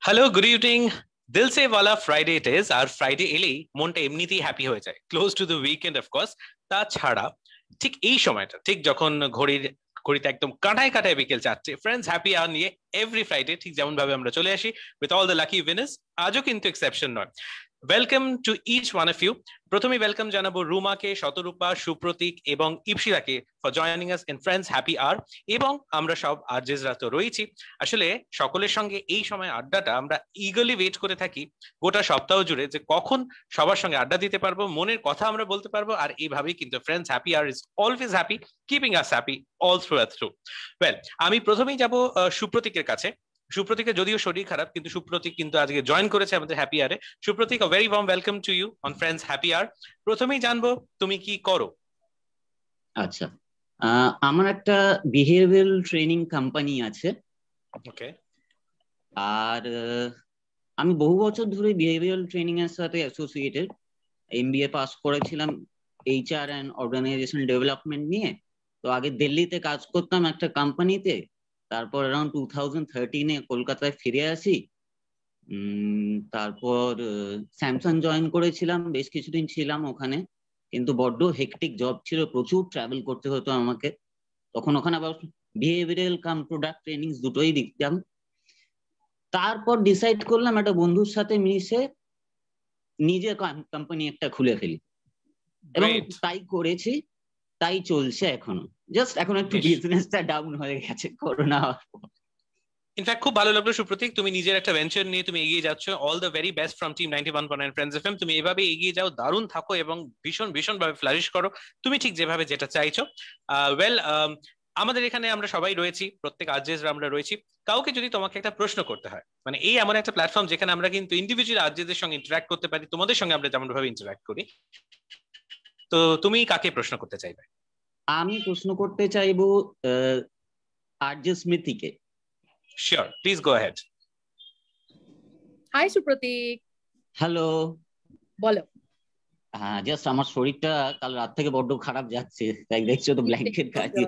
Hello, good evening. দিল সে ওয়ালা ফ্রাইডে ইট ইজ। আর ফ্রাইডে এলেই মনটা এমনিতেই হ্যাপি হয়ে যায়, close to the weekend of course. তাছাড়া ঠিক এই সময়টা, ঠিক যখন ঘড়িতে একদম কাঁটায় কাঁটায় বিকেল 4টে, ফ্রেন্ডস হ্যাপি আওয়ার নিয়ে এভরি ফ্রাইডে ঠিক যেমন ভাবে আমরা চলে আসি with all the lucky winners, আজও কিন্তু এক্সেপশন নয়। Welcome to each one of you. প্রথমে ওয়েলকাম জানাবো রুমাকে, শতরূপা, সুপ্রতীক এবং ইপসিতাকে for joining us in friends happy hour. এবং আমরা সব আরজেসরা তো রয়েছি। আসলে সকলের সঙ্গে এই সময় আড্ডাটা আমরা ইগারলি ওয়েট করে থাকি গোটা সপ্তাহ জুড়ে, যে কখন সবার সঙ্গে আড্ডা দিতে পারবো, মনের কথা আমরা বলতে পারবো। আর এইভাবেই কিন্তু friends happy hour is always happy, keeping us happy all through আর থ্রু। ওয়েল, আমি প্রথমেই যাব সুপ্রতীকের কাছে। সুপ্রতীকের যদিও শরীর খারাপ, কিন্তু সুপ্রতীক কিন্তু আজকে জয়েন করেছে আমাদের হ্যাপি আওয়ারে। Supratik, a very warm welcome to you on friends happy hour. প্রথমেই জানবো তুমি কি করো। আচ্ছা, আমার একটা বিহেভিয়ারাল ট্রেনিং কোম্পানি আছে। ওকে। আর আমি বহু বছর ধরে বিহেভিয়ারাল ট্রেনিং এর সাথে অ্যাসোসিয়েটেড। এমবিএ পাস করেছিলাম এইচআর অ্যান্ড অর্গানাইজেশন ডেভেলপমেন্ট নিয়ে। তো আগে দিল্লিতে কাজ করতাম একটা কোম্পানিতে, তারপর অ্যারাউন্ড 2013-এ কলকাতায় ফিরে আসি। তারপর স্যামসাং জয়েন করেছিলাম, বেশ কিছুদিন ছিলাম ওখানে, কিন্তু বড্ড হেকটিক জব ছিল, প্রচুর ট্রাভেল করতে হতো আমাকে। তখন ওখানে আবার বিহেভিয়ারাল কাম প্রোডাক্ট ট্রেনিং দুটোই দিতাম। তারপর ডিসাইড করলাম একটা বন্ধুর সাথে মিশে নিজে কোম্পানি একটা খুলে ফেলি, এবং তাই করেছি, তাই চলছে এখনো। জাস্ট এখন একটু বিজনেসটা ডাউন হয়ে গেছে করোনা। ইনফ্যাক্ট খুব ভালো লাগলো সুপ্রতীক, তুমি নিজের একটা ভেঞ্চার নিয়ে তুমি এগিয়ে যাচ্ছ। All the very best from team 91.9 friends FM. তুমি এভাবে এগিয়ে যাও, দারুণ থাকো এবং ভীষণ ভীষণ ভাবে ফ্লারিশ করো, তুমি ঠিক যেভাবে যেটা চাইছো। ওয়েল, আমাদের এখানে আমরা সবাই রয়েছি, প্রত্যেক আরজেসরা আমরা রয়েছি। কাউকে যদি তোমাকে একটা প্রশ্ন করতে হয়, মানে এই এমন একটা প্ল্যাটফর্ম যেখানে আমরা কিন্তু ইন্ডিভিজুয়াল আরজেসদের সঙ্গে ইন্টারঅ্যাক্ট করতে পারি, তোমাদের সঙ্গে আমরা যেমন ভাবে ইন্টারঅ্যাক্ট করি। তো তুমি কাকে প্রশ্ন করতে চাইবে? আমি প্রশ্ন করতে চাইবো আরজে স্মৃতিকে। Sure, please go ahead. Hi Supratik. Hello. বলো। হ্যাঁ, জাস্ট আমার শরীরটা কাল রাত থেকে বড্ড খারাপ যাচ্ছে, তাই দেখছো তো ব্ল্যাঙ্কেট গায়ে।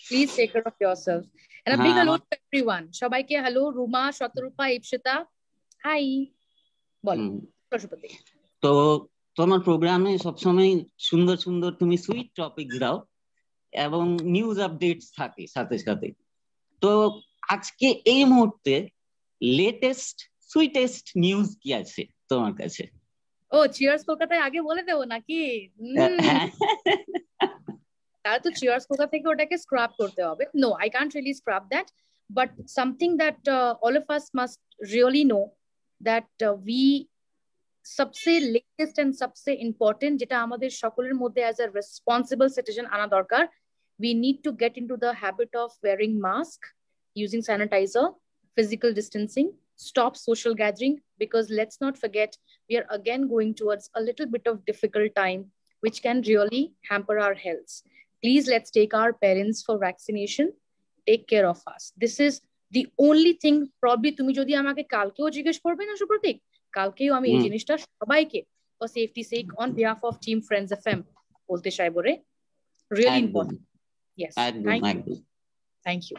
Please take care of yourself. And a big hello to everyone. সবাইকে হ্যালো, রুমা, শতরূপা, ইপসিতা, হাই। বলো সুপ্রতীক। তো তোমার প্রোগ্রামে সবসময় সুন্দর সুন্দর তুমি সুইট টপিক দাও এবং নিউজ আপডেটস থাকে সাথে সাথে। তো আজকে এই মুহূর্তে লেটেস্ট সুইটেস্ট নিউজ কি আছে তোমার কাছে? ও, চিয়ার্স কলকাতায় আগে বলে দেবো নাকি? তাহলে তো চিয়ার্স কলকাতা থেকে ওটাকে স্ক্রাপ করতে হবে। No, I can't really scrap that, but something that all of us must really know, that we সবসে লেটেস্ট এন্ড সবসে ইম্পর্টেন্ট, যেটা আমাদের সকলের মধ্যে অ্যাজ আ রেসপন্সিবল সিটিজেন আনা দরকার। We need to get into the habit of wearing mask, using sanitizer, physical distancing, stop social gathering, because let's not forget, we are again going towards a little bit of difficult time, which can really hamper our health. Please, let's take our parents for vaccination. Take care of us. This is the only thing. Probably তুমি যদি আমাকে কালকেও জিজ্ঞেস করবে না সুপ্রতীক, কালকেও আমি এই জিনিসটা সবাইকে for safety sake on behalf of team Friends FM বলতে চাইবো রে। Really important. Yes. Thank you.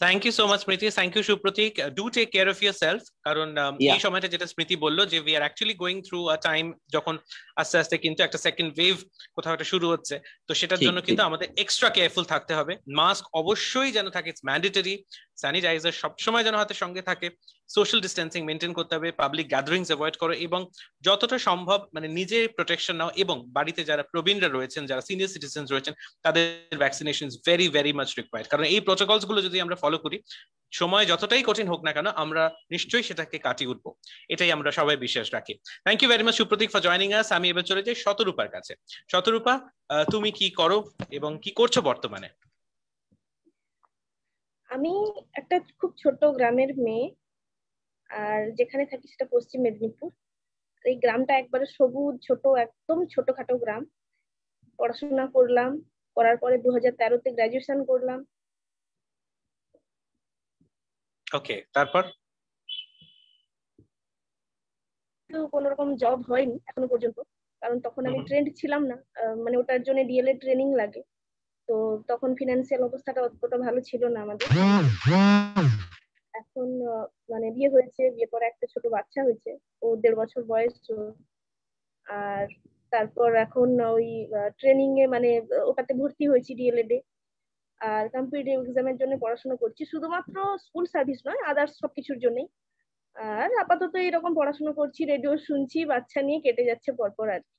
Thank you so much, Smriti. Thank you, Supratik. Do take care of yourself. কারণ এই সময়টা যেটা স্মৃতি বললো, যে we are actually going through a time যখন আস্তে আস্তে কিন্তু একটা সেকেন্ড ওয়েভ কোথাও একটা শুরু হচ্ছে। তো সেটার জন্য কিন্তু আমাদের এক্সট্রা কেয়ারফুল থাকতে হবে। মাস্ক অবশ্যই যেন থাকে, ইটস ম্যান্ডেটরি। স্যানিটাইজার সবসময় যেন হাতের সঙ্গে থাকে। সোশ্যাল ডিস্টেন্সিং মেনটেন করতে হবে, পাবলিক গ্যাদারিংস অ্যাভয়েড করো, এবং যতটা সম্ভব মানে নিজে প্রোটেকশন নাও। এবং বাড়িতে যারা প্রবীণরা রয়েছেন, যারা সিনিয়র সিটিজেন্স রয়েছেন, তাদের vaccination very very much required. কারণ এই প্রোটোকলস গুলো যদি আমরা ফলো করি, সময় যতটাই কঠিন হোক না কেন, আমরা নিশ্চয়ই সেটাকে কাটিয়ে উঠবো, এটাই আমরা সবাই বিশ্বাস রাখি। Thank you very much Supratik for joining us. আমি এবার চলে যাই শতরূপার কাছে। শতরূপা, তুমি কি করো এবং কি করছো বর্তমানে? আমি একটা খুব ছোট গ্রামের মেয়ে, আর যেখানে থাকি সেটা পশ্চিম মেদিনীপুর। এই গ্রামটা একবারে সবুজ, ছোট, একদম ছোটখাটো গ্রাম। পড়াশোনা করলাম, করার পরে 2013-তে গ্রাজুয়েশন করলাম। ওকে, তারপর? কোনো রকম জব হয়নি এখনো পর্যন্ত, কারণ তখন আমি ট্রেন্ড ছিলাম না। মানে ওটার জন্য ডিএলএড ট্রেনিং লাগে, তো তখন ফিনান্সিয়াল অবস্থাটা অতটা ভালো ছিল না আমাদের। এখন মানে বিয়ে হয়েছে, বিয়ে পরে একটা ছোট বাচ্চা হয়েছে, ও 1.5 বছর বয়স ওর। আর তারপর এখন ওই ট্রেনিং এ মানে ওটাতে ভর্তি হয়েছি ডিএলএড এ। আর কম্পিটিটিভ এক্সামের জন্য পড়াশোনা করছি, শুধুমাত্র স্কুল সার্ভিস নয়, আদার্স সবকিছুর জন্যই। আর আপাতত এরকম পড়াশোনা করছি, রেডিও শুনছি, বাচ্চা নিয়ে কেটে যাচ্ছে পরপর আর কি।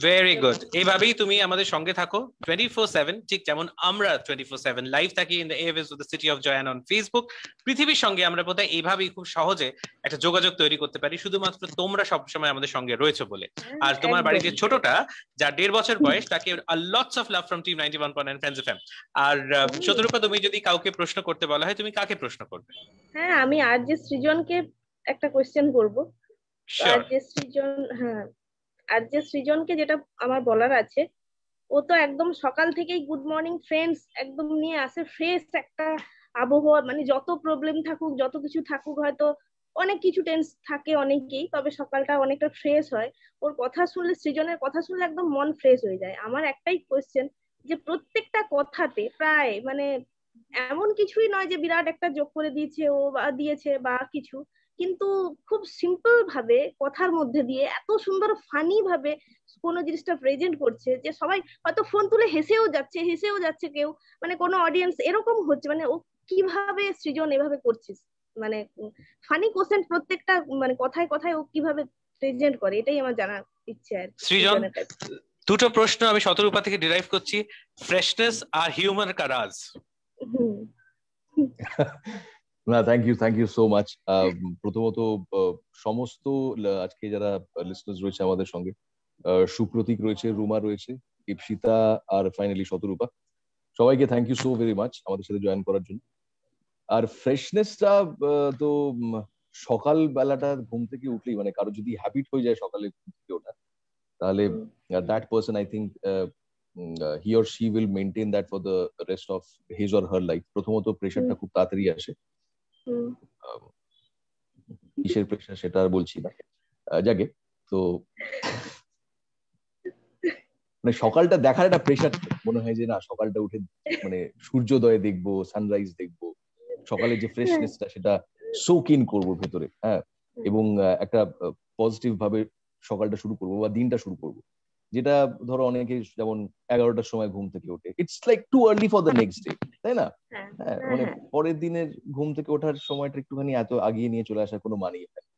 Very good. এইভাবেই তুমি আমাদের সঙ্গে থাকো 24/7, ঠিক যেমন আমরা 24/7 লাইভ থাকি in the airways of the city of joy and on Facebook. পৃথিবীর সঙ্গে আমরা বোধহয় এইভাবেই খুব সহজে একটা যোগাযোগ তৈরি করতে পারি, শুধুমাত্র তোমরা সবসময় আমাদের সঙ্গে রয়েছে বলে। আর তোমার বাড়ির যে ছোটটা, যার 1.5 বছর বয়স, তাকে lots of love from team 91.9 friends FM. আর শতরূপা, তুমি যদি কাউকে প্রশ্ন করতে বলা হয়, তুমি কাকে প্রশ্ন করবে? হ্যাঁ, আমি আরজে সৃজনকে একটা কোশ্চেন করব। আরজে সৃজন, হ্যাঁ, আরজে সৃজনকে যেটা আমার বলার আছে, ও তো একদম সকাল থেকেই গুড মর্নিং ফ্রেন্ডস একদম নিয়ে আসে, ফ্রেশ একটা আবহাওয়া, মানে যত প্রবলেম থাকুক, যত কিছু থাকুক, হয়তো অনেক কিছু টেন্স থাকে অনেকেই, তবে সকালটা অনেকটা ফ্রেশ হয়। ওর কথা শুনলে, সৃজনের কথা শুনলে একদম মন ফ্রেশ হয়ে যায়। আমার একটাই কোশ্চেন, যে প্রত্যেকটা কথাতে প্রায় মানে এমন কিছুই নয় যে বিরাট একটা যোগ করে দিয়েছে ও বা দিয়েছে বা কিছু, কিন্তু খুব সিম্পল ভাবে কথার মধ্যে দিয়ে এত সুন্দর ফানি ভাবে কোনো জিনিসটা প্রেজেন্ট করছে যে সবাই হয়তো ফোন তুলে হেসেও যাচ্ছে কেউ, মানে কোনো অডিয়েন্স এরকম হচ্ছে, মানে ও কিভাবে সৃজন এভাবে করছিস, মানে ফানি কোশ্চেন প্রত্যেকটা, মানে কথায় কথায় ও কিভাবে প্রেজেন্ট করে, এটাই আমার জানার ইচ্ছে আর কি। সৃজন, দুটো প্রশ্ন আমি শতরূপা থেকে ডিরাইভ করছি, ফ্রেশনেস আর হিউমার কা রাজ। না, থ্যাংক ইউ সো মাচ। প্রথমত সমস্ত আজকে যারা লিসনার্স রয়েছে আমাদের সঙ্গে, সুপ্রতীক রয়েছে, রুমা রয়েছে, ইপসিতা, আর ফাইনালি শতরূপা, সবাইকে thank you so very much আমাদের সাথে জয়েন করার জন্য। আর ফ্রেশনেসটা তো সকাল বেলাটা ঘুম থেকে উঠলেই, মানে কারো যদি হ্যাবিট হয়ে যায় সকালে ঘুম থেকে ওঠা, তাহলে that person I think he or she will maintain that for the rest of his or her life. প্রথমত প্রেসারটা খুব তাড়াতাড়ি আসে, কিসের প্রেসার সেটা আর বলছি না, যাকে তো মানে সকালটা দেখার একটা প্রেসার মনে হয় যে না, সকালটা উঠে মানে সূর্যোদয় দেখবো, সানরাইজ দেখবো, সকালে যে ফ্রেশনেসটা সেটা সোক ইন করবো ভেতরে, হ্যাঁ, এবং একটা পজিটিভ ভাবে সকালটা শুরু করবো বা দিনটা শুরু করবো। যেটা ধরো অনেকে যেমন 11টার সময় ঘুম থেকে ওঠে, it's like too early for the next day, তাই না? হ্যাঁ, মানে পরের দিনের ঘুম থেকে ওঠার সময়টা একটুখানি এত আগিয়ে নিয়ে চলে আসার কোনো মানেই হয় না।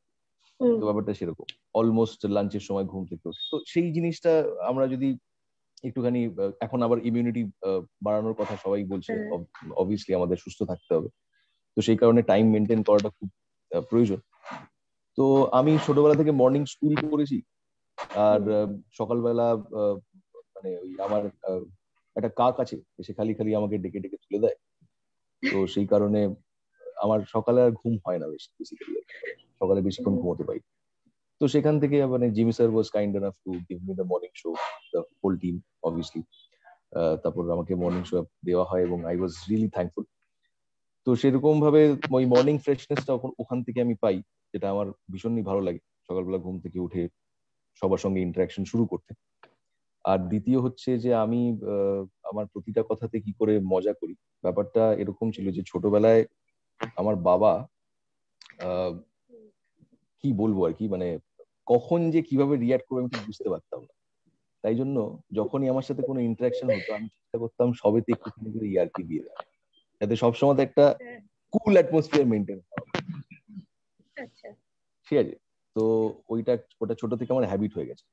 তো ব্যাপারটা সেরকম, অলমোস্ট লাঞ্চের সময় ঘুম থেকে ওঠে। তো সেই জিনিসটা আমরা যদি একটুখানি, এখন আবার ইমিউনিটি বাড়ানোর কথা সবাই বলছে, অবভিয়াসলি আমাদের সুস্থ থাকতে হবে, তো সেই কারণে টাইম মেনটেন করাটা খুব প্রয়োজন। তো আমি ছোটবেলা থেকে মর্নিং স্কুল করেছি, আর সকালবেলা মানে ওই আমার একটা কাক আছে, সে খালি খালি আমাকে ডেকে ডেকে তুলে দেয়, তো সেই কারণে আমার সকালে আর ঘুম হয় না বেসিক্যালি, সকালে বেশিক্ষণ ঘুমোতে পারি। তো সেখান থেকে মানে Jimmy sir was kind enough to give me the morning show, the whole team obviously. তারপর আমাকে মর্নিং শো দেওয়া হয় এবং আই ওয়াজ রিয়েলি থ্যাঙ্কফুল। তো সেরকম ভাবে ওই মর্নিং ফ্রেশনেসটা ওখান থেকে আমি পাই, যেটা আমার ভীষণই ভালো লাগে সকালবেলা ঘুম থেকে উঠে সবার সঙ্গে ইন্টারাকশন শুরু করতে। আর দ্বিতীয় হচ্ছে যে আমি আমার প্রতিটা কথাতে কি করে মজা করি, ব্যাপারটা এরকম ছিল যে ছোটবেলায় আমার বাবা কি বলবো আর কি, মানে কখন যে কিভাবে রিয়াক্ট করবে আমি ঠিক বুঝতে পারতাম না। তাই জন্য যখনই আমার সাথে কোনো ইন্টারাকশন হতো, আমি চেষ্টা করতাম সবেতে একটুখানি করে ইয়ার্কি দিয়ে দেওয়া, যাতে সবসময় একটা কুল অ্যাটমসফিয়ার মেনটেন হয়। ঠিক আছে, তো ওটা ছোট থেকে আমার হ্যাবিট হয়ে গেছে।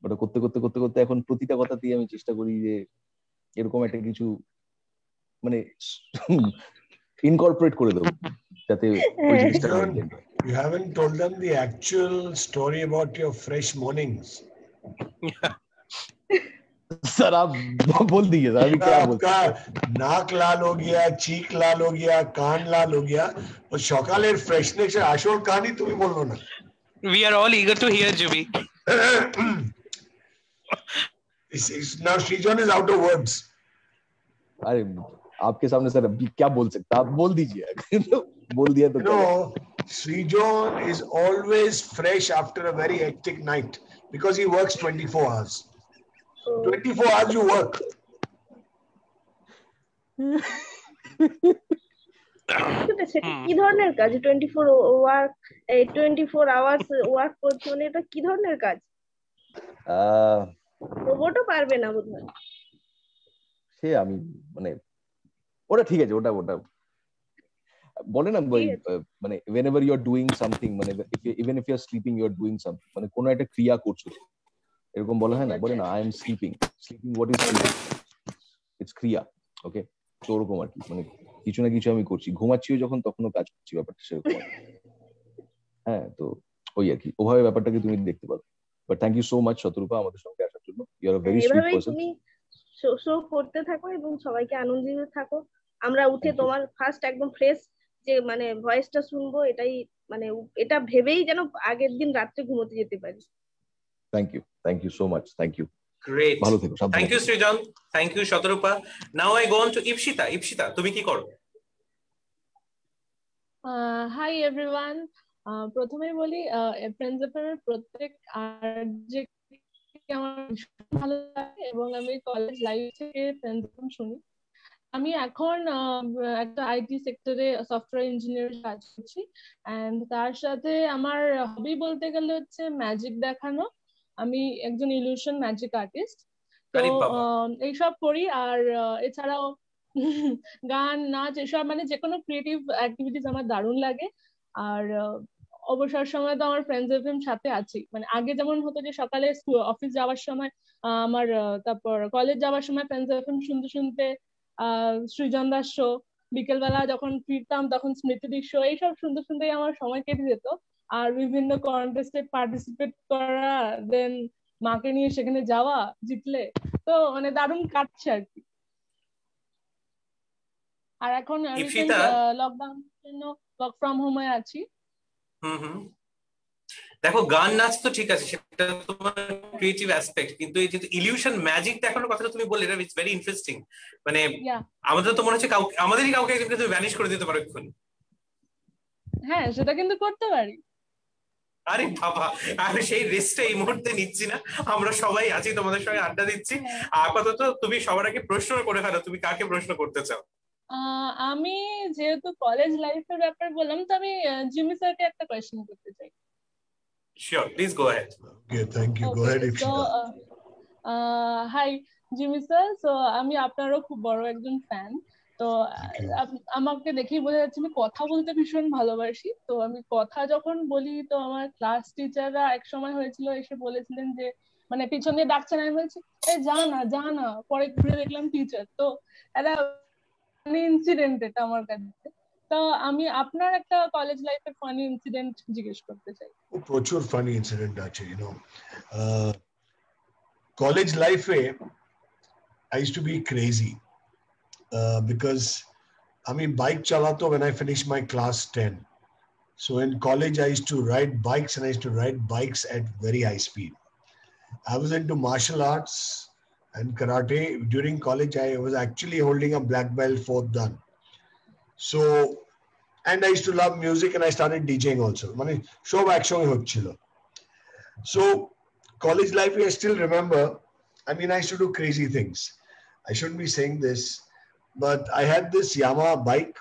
ওটা করতে করতে করতে করতে এখন প্রতিটা কথাতেই আমি চেষ্টা করি যে এরকম একটা কিছু মানে ইনকর্পোরেট করে দেবো, যাতে ওই জিনিসটা মেইনটেইন হয়। You haven't told them the actual story about your fresh mornings. Sir आप बोल दीजिए सर, अभी क्या बोलते हैं? नाक लाल हो गया, चीक लाल हो गया, कान लाल हो गया, और সকালের ফ্রেশনেস এর আসল কাহিনী তুমি বললো না। We are all eager to hear, Jubi. Now Srijan is out of words. अरे आपके सामने सर अभी क्या बोल सकता, आप बोल दीजिए। बोल दिया तो no, Srijan is always fresh after a very hectic night because he works 24 hours. 24 hours you work. সেটা কি ধরনের কাজ? 24 আওয়ার্স ওয়ার্ক করছে, মানে এটা কি ধরনের কাজ? রোবটও পারবে না বোধহয়। সে আমি মানে ওটা ঠিক আছে, ওটা ওটা বলে না মানে whenever you are doing something, মানে even if you are sleeping you are doing something, মানে কোনো একটা ক্রিয়া করছো এরকম বলা হয় না, বলে না I am sleeping, what is sleeping? It's ক্রিয়া, ওকে? তো ওরকম আর কি, মানে কিছু না কিছু আমি করছি, ঘুমাচ্ছিও যখন তখনও কাজ করছি, ব্যাপারটা সেরকম। হ্যাঁ, তো ওই আর কি, ওভাবে ব্যাপারটাকে তুমি দেখতে পারো। But thank you so much Shatarupa আমাদের সঙ্গে আসার জন্য। You are a very sweet person. তুমি শো করতে থাকো এবং সবাইকে আনন্দিত থাকো। আমরা উঠে তোমার ফার্স্ট একদম ফ্রেশ যে মানে ভয়েসটা শুনবো, এটাই মানে এটা ভেবেই যেন আগের দিন রাত্রে ঘুমোতে যেতে পারি। Thank you so much, thank you. Great, ভালো থেকো। Thank you Srijan, thank you Shatarupa. Now I go on to Ipsita. Ipsita, তুমি কি করো? হাই এভরিওয়ান, প্রথমেই বলি ফ্রেন্ডস এফএম প্রত্যেক আরজে আমার ভীষণ ভালো লাগে এবং আমি কলেজ লাইফ থেকে ফ্রেন্ডস এফএম শুনি। আমি এখন একটা আইটি সেক্টরে সফটওয়্যার ইঞ্জিনিয়ার কাজ করছি, এন্ড তার সাথে আমার হবি বলতে গেলে হচ্ছে ম্যাজিক দেখানো। আমি একজন ইলিউশন ম্যাজিক আর্টিস্ট, তো এইসব করি। আর এছাড়াও গান, নাচ, এসব মানে যে কোনো ক্রিয়েটিভ অ্যাক্টিভিটিস আমার দারুণ লাগে। আর অবসর সময় তো আমার ফ্রেন্ডস এফএম সাথে আছি। মানে আগে যেমন হতো যে সকালে অফিস যাওয়ার সময় আমার, তারপর কলেজ যাওয়ার সময় ফ্রেন্ডস এফএম শুনতে শুনতে সৃজন দাস শো, বিকেলবেলা যখন ফিরতাম তখন স্মৃতিদির শো, এইসব শুনতে শুনতেই আমার সময় কেটে যেত। আর বিভিন্ন কন্টেস্টে পার্টিসিপেট করা, দেন মাকে নিয়ে সেখানে যাওয়া জিতলে, তো মানে দারুণ কাটছে আর কি। আর এখন লকডাউন জন্য ওয়ার্ক ফ্রম হোমে আছি। দেখো, গান নাচ তো ঠিক আছে, সেটা তোমার ক্রিয়েটিভ অ্যাসপেক্ট, কিন্তু এই যে ইলিউশন ম্যাজিক দেখানোর কথাটা তুমি বললে, এটা ইটস ভেরি ইন্টারেস্টিং। মানে আমাদের তো মনে হচ্ছে আমাদেরই কাউকে একজনকে তুমি ভ্যানিশ করে দিতে পারো এক্ষুনি। হ্যাঁ, সেটা কিন্তু করতে পারি। আরে বাবা, আমি সেই রিস্কটা এই মুহূর্তে নিচ্ছি না, আমরা সবাই আছি তোমাদের সঙ্গে আড্ডা দিচ্ছি। আপাতত তুমি সবার আগে প্রশ্ন করে ফেলো, তুমি কাকে প্রশ্ন করতে চাও? আমি যেহেতু কলেজ লাইফের ব্যাপারে বললাম, তো আমি জিমি স্যারকে একটা কোয়েশ্চেন করতে চাই। Sure, please go ahead. Okay, thank you. Go ahead, Ipshita. Hi, Jimmy sir. So আমি আপনারও খুব বড় একজন ফ্যান। তো আমাকে দেখেই বোঝা যাচ্ছে আমি কথা বলতে ভীষণ ভালোবাসি। তো আমি কথা যখন বলি, তো আমার ক্লাস টিচাররা এক সময় হয়েছিল এসে বলেছিলেন যে মানে পিছন দিয়ে ডাকছেন, আমি বলছি এই যা না, পরে ঘুরে দেখলাম টিচার। তো এটা ইনসিডেন্ট, এটা আমার কাছে। তো আমি আপনার একটা কলেজ লাইফের ফানি ইনসিডেন্ট জিজ্ঞেস করতে চাই। প্রচুর ফানি ইনসিডেন্ট আছে, কলেজ লাইফে I used to be crazy because আমি বাইক চালাতো when I finished my class 10. So in college I used to ride bikes, and I used to ride bikes at very high speed. I was into martial arts and karate. During college I was actually holding a black belt 4th dan. So, and I used to love music, and I started DJing also. Mane show একসঙ্গে হচ্ছিল। So college life, I still remember, I mean, I used to do crazy things. I shouldn't be saying this, but I had this Yamaha bike,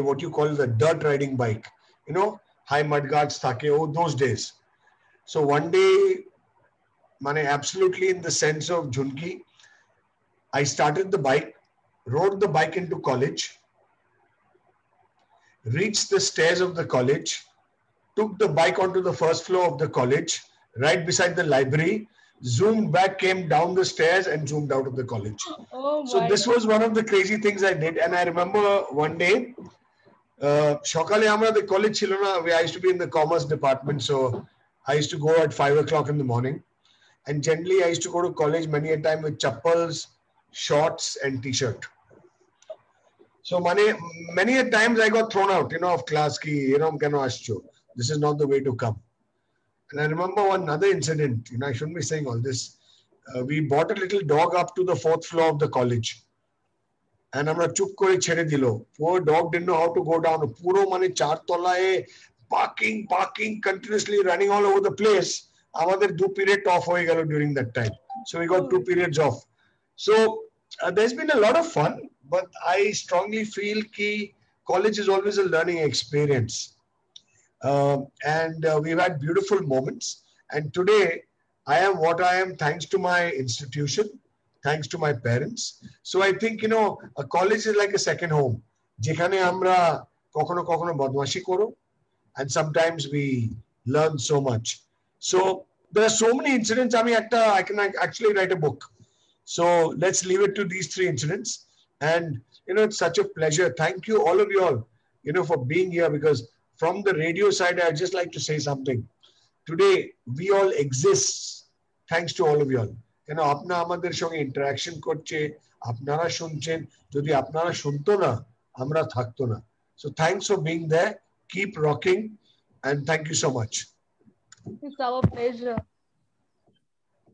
what you call the dirt riding bike, high mudguards thake, those days. So one day, mane absolutely in the sense of Junki, I started the bike, rode the bike into college, reached the stairs of the college, took the bike onto the first floor of the college, right beside the library, zoomed back, came down the stairs, and zoomed out of the college. So this was one of the crazy things I did. And I remember one day, সকালে আমরা the college ছিল না, I used to be in the commerce department, so I used to go at 5 o'clock in the morning. And generally I used to go to college many a time with chappals, shorts, and t-shirt. So many a times I got thrown out, of class ki, keno ascho. This is not the way to come. And I remember one other incident, I shouldn't be saying all this. We bought a little dog up to the 4th floor of the college. And আমরা চুপ করে ছেড়ে দিল। Poor dog didn't know how to go down. পুরো 4 তলায় parking, continuously running all over the place. আমাদের 2 period off হয়ে গেল during that time. So we got 2 periods off. So there's been a lot of fun, but I strongly feel ki college is always a learning experience. And we've had beautiful moments. And today, I am what I am thanks to my institution, thanks to my parents. So I think, a college is like a second home. যেখানে আমরা কখনো কখনো বদমাশি করো, and sometimes we learn so much. So there are so many incidents. I can actually write a book. So let's leave it to these 3 incidents. And, it's such a pleasure. Thank you, all of you all, for being here, because from the radio side, I'd just like to say something. Today, we all exist thanks to all of you all. আপনা আমাদের সঙ্গে interaction করছে, আপনারা শুনছেন, যদি আপনারা শুনতো না, আমরা থাকতো না. So thanks for being there. Keep rocking. And thank you so much. It's our pleasure.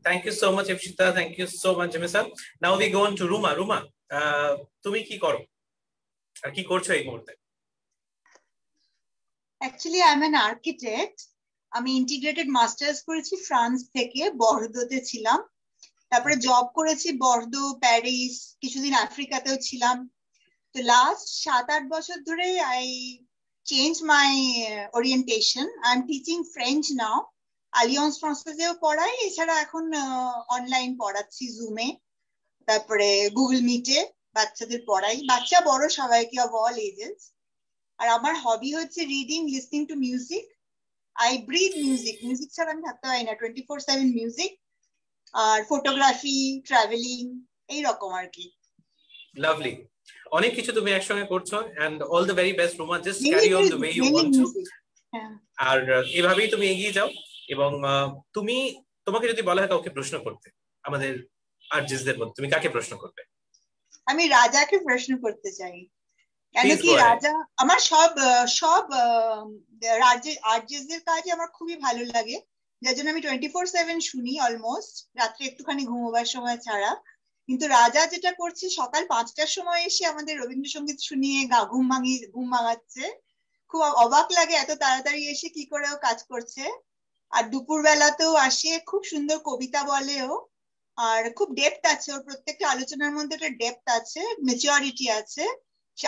Thank you so much, Ipshita. Thank you so much, Jimisa. Now we go on to Ruma. Ruma, তুমি কি করো আর কি করছো এই মুহূর্তে? Actually, I'm an architect. আমি integrated masters করেছি France থেকে, বর্দোতে ছিলাম। তারপরে জব করেছি বর্দো, প্যারিস, কিছুদিন আফ্রিকাতেও ছিলাম। তো লাস্ট 7-8 বছর ধরে I change my orientation. I am teaching French now. Alliance ফ্রান্সেসেও পড়াই, এছাড়া এখন অনলাইন পড়াচ্ছি জুমে, তারপরে গুগল মিটে বাচ্চাদের পড়াই, বাচ্চা বড় সবাইকে, অফ অল এজেস। আর আমার হবি হচ্ছে reading, listening to music. I breathe music, music ছাড়া আমি থাকতে পারি না, 24/7 মিউজিক। আর ফটোগ্রাফি, ট্রাভেলিং, এইরকম আর কি। লাভলি, অনেক কিছু তুমি একসঙ্গে করছো, and all the very best Ruma, just carry on the way you want to. আর এভাবেই তুমি এগিয়ে যাও। এবং তোমাকে যদি বলা হয় কাউকে প্রশ্ন করতে আমাদের আরজেসদের মধ্যে, তুমি কাকে প্রশ্ন করবে? আমি রাজাকে প্রশ্ন করতে চাই। কেন কি রাজা আমার সব আরজেসদের কাজে আমার খুবই ভালো লাগে, যার জন্য আমি 24/7 শুনি অলমোস্ট, রাত্রে একটুখানি ঘুমোবার সময় ছাড়া। কিন্তু রাজা যেটা করছে, সকাল 5টার সময় এসে আমাদের রবীন্দ্রসঙ্গীত শুনিয়ে ঘুম ভাঙাচ্ছে। খুব অবাক লাগে এত তাড়াতাড়ি এসে কি করে ও কাজ করছে। আর দুপুর বেলাতেও আসে, খুব সুন্দর কবিতা বলেও, আর খুব ডেপথ আছে ওর প্রত্যেকটা আলোচনার মধ্যে, একটা ডেপথ আছে, ম্যাচুরিটি আছে,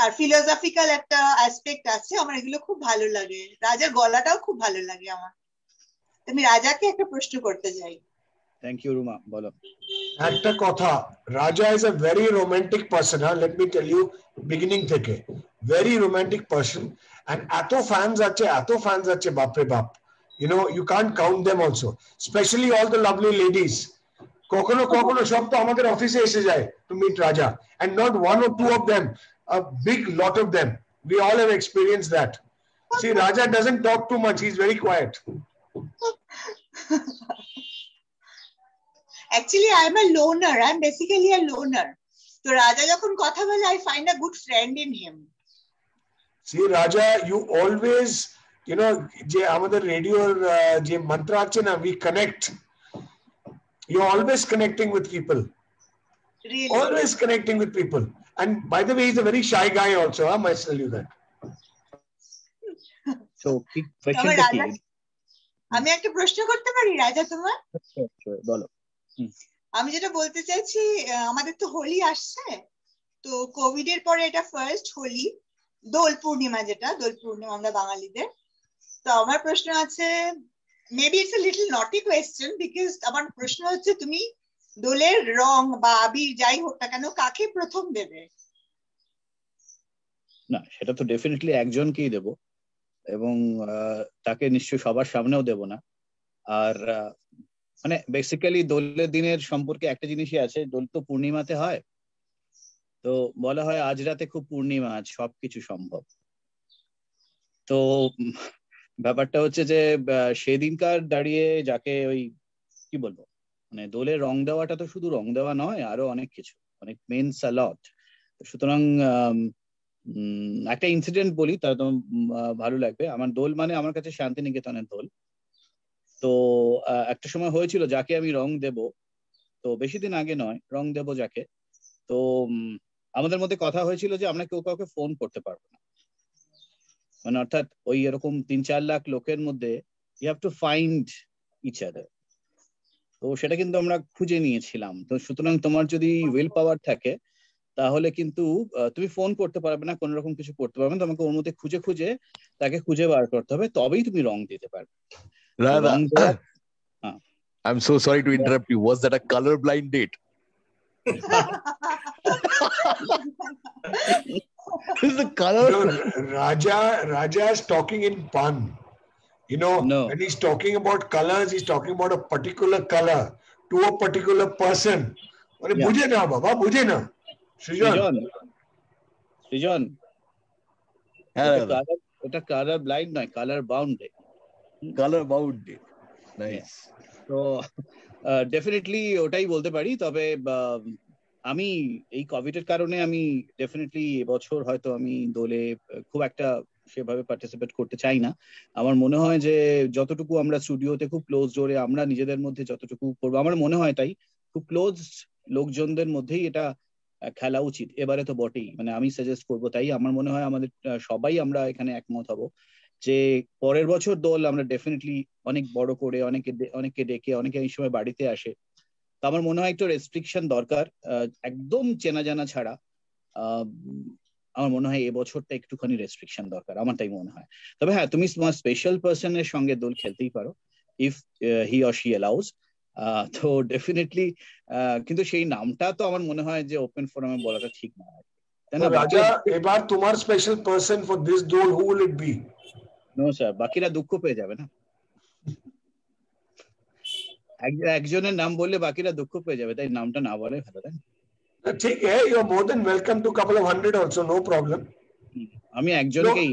আর ফিলোসফিক্যাল একটা অ্যাসপেক্ট আছে। আমার এগুলো খুব ভালো লাগে। রাজার গলাটাও খুব ভালো লাগে আমার। আমি রাজাকে একটা প্রশ্ন করতে চাই। থ্যাংক ইউ রুমা, বলো। একটা কথা, Raja is a very romantic person. Let me tell you, beginning থেকে ভেরি রোমান্টিক পারসন। এন্ড এত ফ্যান্স আছে বাপরে বাপ। You can't count them also, especially all the lovely ladies. কখনো কখনো সব তো আমাদের অফিসে এসে যায় to meet Raja, and not 1 or 2 of them, a big lot of them. We all have experienced that. See, Raja doesn't talk too much, he's very quiet. Actually, I'm a loner. I'm basically a loner. So Raja যখন কথা বলে, I find a good friend in him. See, Raja, you always, যে আমাদের রেডিওর যে মন্ত্র আছে না, we connect. You're always connecting with people. Really? Always connecting with people. And by the way, he's a very shy guy also. I must tell you that. So, questionটা কি? আমি একটা প্রশ্ন করতে পারি রাজা তোমার? বলো। আমি যেটা বলতে চাইছি, আমাদের তো হোলি আসছে, তো কোভিড এর পরে এটা ফার্স্ট হোলি, দোল পূর্ণিমা, যেটা দোল পূর্ণিমা আমরা বাঙালিদের। তো আমার প্রশ্ন আছে, মেবি ইটস এ লিটল নটি কোয়েশ্চেন, বিকজ আমার প্রশ্ন হচ্ছে, তুমি দোলের রং বা আবির যাই হোক না কেন, কাকে প্রথম দেবে? না, সেটা তো ডেফিনেটলি একজনকেই দেব, এবং তাকে নিশ্চয়ই সবার সামনেও দেব না। আর মানে বেসিক্যালি দোলের দিনের সম্পর্কে একটা জিনিসই আছে, দোল তো পূর্ণিমাতে হয়। তো বলা হয় আজ রাতে খুব পূর্ণিমা, আজ সবকিছু সম্ভব। তো ব্যাপারটা হচ্ছে যে সেদিনকার দাঁড়িয়ে যাকে ওই কি বলবো, মানে দোলের রং দেওয়াটা তো শুধু রং দেওয়া নয়, আরো অনেক কিছু, অনেক মেন্স আ লট। সুতরাং একটা ইনসিডেন্ট বলি, তা তো ভালো লাগবে। আমার দোল মানে আমার কাছে শান্তিনিকেতনের দোল। তো একটা সময় হয়েছিল যাকে আমি রং দেব, তো বেশি দিন আগে নয়, রং দেব যাকে, তো আমাদের মধ্যে কথা হয়েছিল যে আমরা কেউ কাউকে ফোন করতে পারবো না। মানে অর্থাৎ ওই এরকম 3-4 লাখ লোকের মধ্যে you have to find each other. তো সেটা কিন্তু আমরা খুঁজে নিয়েছিলাম। তো সুতরাং তোমার যদি উইল পাওয়ার থাকে তাহলে কিন্তু তুমি ফোন করতে পারবে না, কোন রকম কিছু করতে পারবে না, তোমাকে ওর মধ্যে খুঁজে খুঁজে তাকে খুঁজে বার করতে হবে, তবেই তুমি রং দিতে পারবে। রং দেওয়া I'm so sorry to interrupt you. Was that a color blind date? Is the color? No, Raja is talking in pun. You know, when he's talking about colors, he's talking about a particular color to a particular person. Bujhe na, Baba, bujhe na. Srijan. It's color blind, no, color bound day. Color bound day. Nice. তো definitely ওটাই বলতে পারি। তবে আমি এই কোভিডের কারণে আমি ডেফিনেটলি এবছর হয়তো আমি দোলে খুব একটা সেভাবে পার্টিসিপেট করতে চাই না। আমার মনে হয় যে যতটুকু আমরা স্টুডিওতে খুব ক্লোজ ডোরে আমরা নিজেদের মধ্যে যতটুকু করবো, আমার মনে হয় তাই খুব ক্লোজ লোকজনদের মধ্যেই এটা খেলা উচিত। এবারে তো বটেই, মানে আমি সাজেস্ট করবো তাই। আমার মনে হয় আমাদের সবাই আমরা এখানে একমত হব যে পরের বছর দোল আমরা ডেফিনেটলি অনেক বড় করে অনেকে ডেকে, অনেকে এই সময় বাড়িতে আসে। তো আমার মনে হয় একটু রেস্ট্রিকশন দরকার, একদম চেনা জানা ছাড়া। আমার মনে হয় এবছরটা একটুখানি রেস্ট্রিকশন দরকার, আমার তাই মনে হয়। তবে হ্যাঁ, তুমি তোমার স্পেশাল পার্সনের সঙ্গে দোল খেলতেই পারো if he or she allows. তো ডেফিনেটলি, কিন্তু সেই নামটা তো আমার মনে হয় যে ওপেন ফোরামে বলাটা ঠিক না। রাজা, এবার তোমার special person for this Dol, who will it be? No sir, বাকিরা দুঃখ পেয়ে যাবে না। একজনের নাম বললে বাকিরা দুঃখ পেয়ে যাবে, তাই নামটা না বলে ভালো। তাই ঠিক আছে, you are more than welcome to couple of 100 also, no problem. আমি একজনকেই,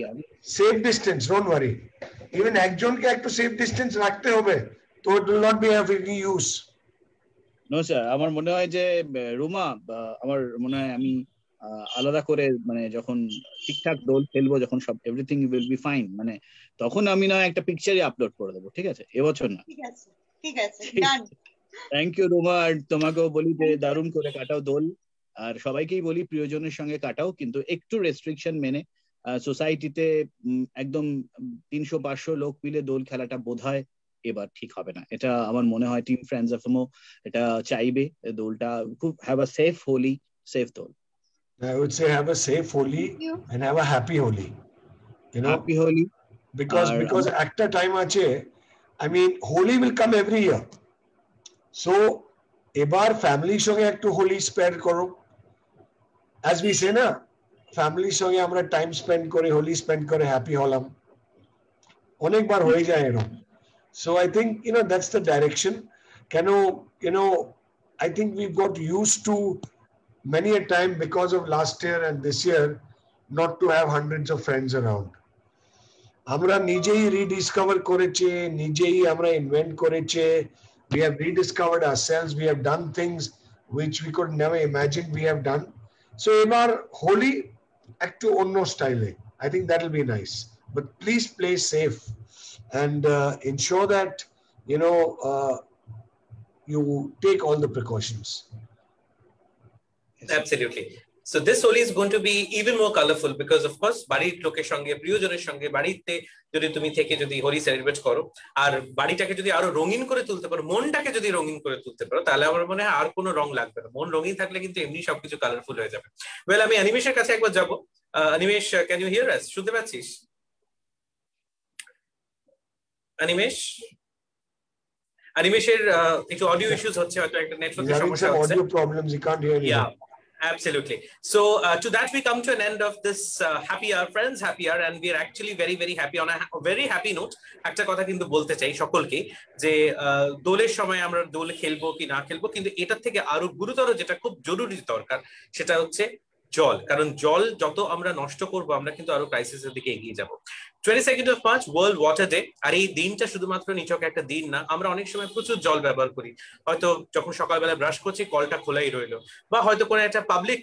safe distance, don't worry. Even একজনকে একটু সেফ ডিসটেন্স রাখতে হবে, তো it will not be have any use. No sir, আমার মনে হয় যে রুমা, আমার মনে হয় আমি আলাদা করে, মানে যখন ঠিকঠাক দোল খেলবো, যখন সব এভরিথিং উইল বি ফাইন, মানে তখন আমি না একটা পিকচারই আপলোড করে দেবো, ঠিক আছে? এবছর না। ঠিক আছে, ঠিক আছে, ডান। Thank you Ruma. আর তোমাকেও বলি যে দারুণ করে কাটাও দোল, আর সবাইকেই বলি প্রিয়জনের সঙ্গে কাটাও, কিন্তু একটু রেস্ট্রিকশন মেনে। সোসাইটিতে একদম 300-500 লোক মিলে দোল খেলাটা বোধহয় এবার ঠিক হবে না। এটা আমার মনে হয় টিম ফ্রেন্ডস এফএমও এটা চাইবে, দোলটা খুব have a safe Holi, safe Dol. I would say have a safe Holi and have a happy Holi. You know, happy Holi. Because একটা time আছে, I mean, Holi will come every year. So, এবার ফ্যামিলির সঙ্গে একটু হোলি স্পেন্ড করো। As we say না, ফ্যামিলির সঙ্গে আমরা টাইম স্পেন্ড করে, হোলি স্পেন্ড করে হ্যাপি হলাম, অনেকবার হয়ে যায় এরকম। So I think, you know, that's the direction. কেন, you know, I think we've got used to many a time because of last year and this year not to have hundreds of friends around. আমরা নিজেই rediscover করেছে, নিজেই আমরা invent করেছে, we have rediscovered ourselves, we have done things which we could never imagine we have done. So এবার হোলি একটু অন্য স্টাইলে, I think that will be nice, but please play safe and ensure that, you know, you take all the precautions. Absolutely. So this Holi is going to be even more colorful because of course বাড়ির লোকের সঙ্গে, প্রিয়জনের সঙ্গে বাড়িতে যদি তুমি থেকে যদি হোলি সেলিব্রেট করো আর বাড়িটাকে যদি আরো রঙিন করে তুলতে পারো, মনটাকে যদি রঙিন করে তুলতে পারো, তাহলে আমার মনে হয় আর কোনো রং লাগবে না। মন রঙিন থাকলে কিন্তু এমনি সবকিছু কালারফুল হয়ে যাবে। ওয়েল, আমি অনিমেষের কাছে একবার যাবো। অনিমেষ, ক্যান ইউ হিয়ার আস? শুনতে পাচ্ছিস অনিমেষ? অনিমেষের একটু অডিও ইস্যুস হচ্ছে, হয়তো একটা নেটওয়ার্কের সমস্যা হচ্ছে। Audio problems, he can't hear you. Yeah. Absolutely. So to that we come to an end of this happy hour, friends, happy hour, and we are actually very, very happy. On a very happy note, একটা কথা কিন্তু বলতে চাই সকলকে যে দোলের সময় আমরা দোল খেলবো কি না খেলবো, কিন্তু এটার থেকে আরো গুরুতর যেটা খুব জরুরি দরকার সেটা হচ্ছে জল। কারণ জল যত আমরা নষ্ট করবো, আমরা কিন্তু আরো ক্রাইসিসের দিকে এগিয়ে যাবো। 22nd of March world water day. আর এই দিনটা শুধুমাত্র নিছক একটা দিন না, আমরা অনেক সময় প্রচুর জল ব্যবহার করি। হয়তো যখন সকালবেলা ব্রাশ করছি কলটা খোলাই রইলো, বা হয়তো কোনো একটা পাবলিক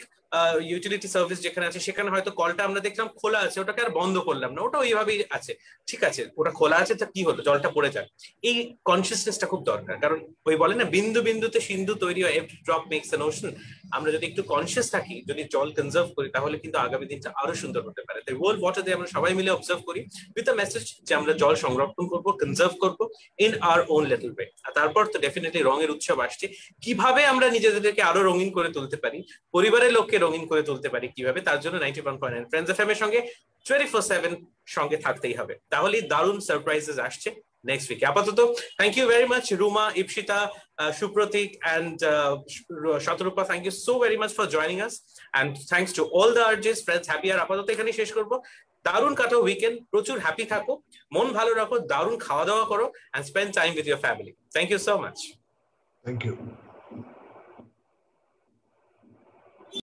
ইউটিলিটি সার্ভিস যেখানে আছে সেখানে হয়তো কলটা আমরা দেখলাম খোলা আছে, ওটাকে আর বন্ধ করলাম না, ওটা ওইভাবেই আছে। ঠিক আছে, ওটা খোলা আছে, তা কি হলো, জলটা পড়ে যাক। এই কনসিয়াসনেসটা খুব দরকার, কারণ ওই বলে না বিন্দু বিন্দুতে সিন্ধু তৈরি হয়, every drop makes an ocean. আমরা যদি একটু কনসিয়াস থাকি, যদি জল কনজার্ভ করি, তাহলে কিন্তু আগামী দিনটা আরো সুন্দর হতে পারে। তাই ওয়ার্ল্ড ওয়াটার ডে আমরা সবাই মিলে অবজার্ভ করি উইথ আ মেসেজ যে আমরা জল সংরক্ষণ করবো, কনজার্ভ করবো in our own little way. আর তারপর তো ডেফিনেটলি রঙের উৎসব আসছে, কিভাবে আমরা নিজেদেরকে আরো রঙিন করে তুলতে পারি, পরিবারের লোককে রঙিন করে তুলতে পারি কিভাবে, তার জন্য 91.9 ফ্রেন্ডস এফএম এর সঙ্গে 24/7 সঙ্গে থাকতেই হবে। তাহলে দারুণ সারপ্রাইজেস আসছে নেক্সট উইকে। আপাতত thank you very much Ruma, Ipsita, Supratik and Shatarupa, thank you so very much for joining us and thanks to all the RJs. Friends happy আর আপাতত এখানে শেষ করবো। দারুণ কাটো উইকেন্ড, প্রচুর হ্যাপি থাকো, মন ভালো রাখো, দারুণ খাওয়া দাওয়া করো and spend time with your family. Thank you so much. Thank you.